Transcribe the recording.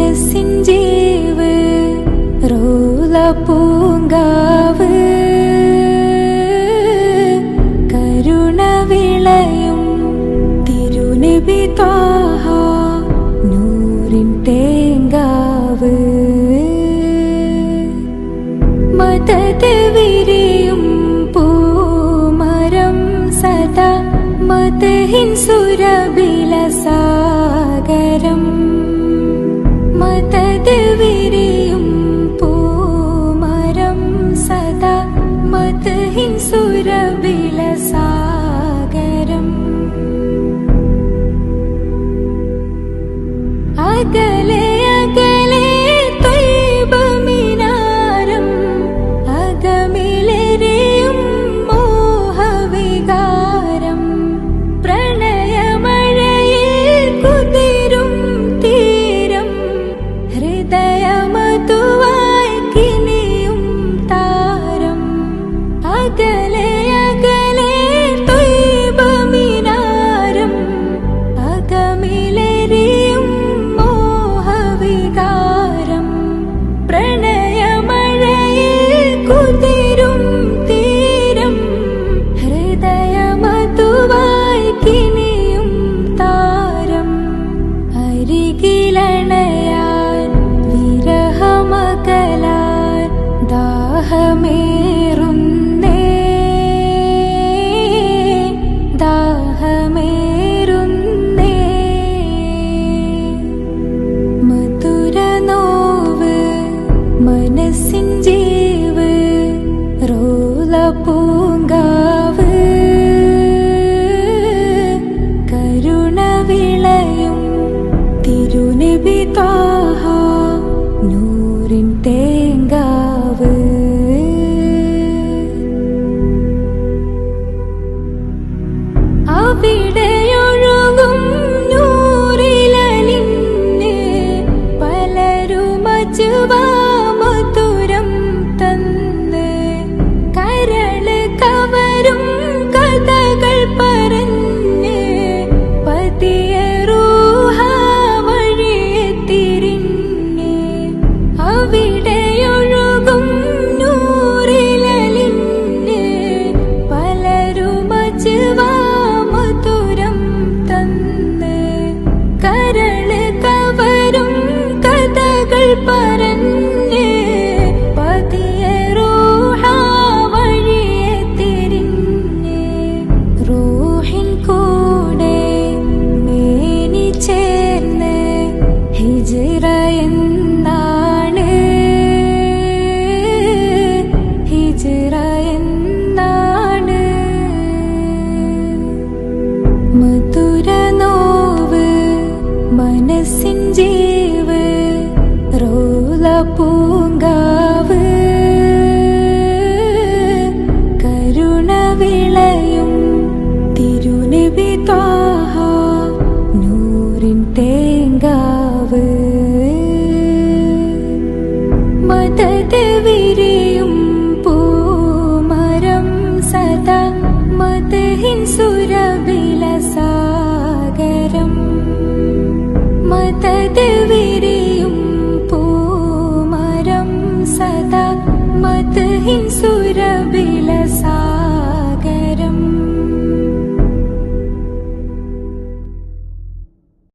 മനസ്സിൻ ജീവ് റോല പൂങ്കാവ് കരുണ വിളയും തിരുനബി ത്വാഹ നൂറിൻ തേങ്കാവ് മദദ് വിരിയും പൂമരം സദാ മദ്ഹിൻ സുരബില സാഗരം മദദ് വിരിയും പൂമരം സദാ മദ്ഹിൻ സുരബില സാഗരം അകലെ അകലെ ത്വയ്ബ മിനാരം അകമിലെരിയും മോഹവികാരം പ്രണയമഴയിൽ കുതിരും തീരം ഹൃദയമതുവായി കിനിയും താരം അകലെ അകലെ ത്വയ്ബ മിനാരം അകമിലെരിയും മോഹവികാരം പ്രണയമഴയിൽ കുതിരും തീരം ഹൃദയമതുവായി കിനിയും താരം അരികിലണയാൻ വിരഹമകലാൻ ദാഹമേറുന്നേ ദാഹമേറുന്നേ മധുര നോവ് മനസ്സിൻ ജീവ് റോല പൂങ്കാവ് കരുണ വിളയും തിരുനബി ത്വാഹ നൂറിൻ തേങ്കാവ് അവിടെയൊഴുകും നൂറിലലിന് പലരും മധുരം തന്ന് കരള് കവരും കഥകൾ പറഞ്ഞ് പതിയെ റൂഹ വഴിയെ തിരിഞ്ഞ് അവിടെയൊഴുകും നൂറിലലിന് പലരും മധുരം തന്ന് കരള് കവരും കഥകൾ പറഞ്ഞ് പതിയെ റൂഹ വഴിയെ തിരിഞ്ഞ് റൂഹിൻ കൂടെ മേനി ചേർന്ന് ഹിജ്റ എന്നാണ് ഹിജ്റ എന്നാണ് മധുര നോവ് മനസ്സിൻ ജീവ് റോല പൂങ്കാവ് കരുണ വിളയും തിരുനബി ത്വാഹ നൂറിൻ തേ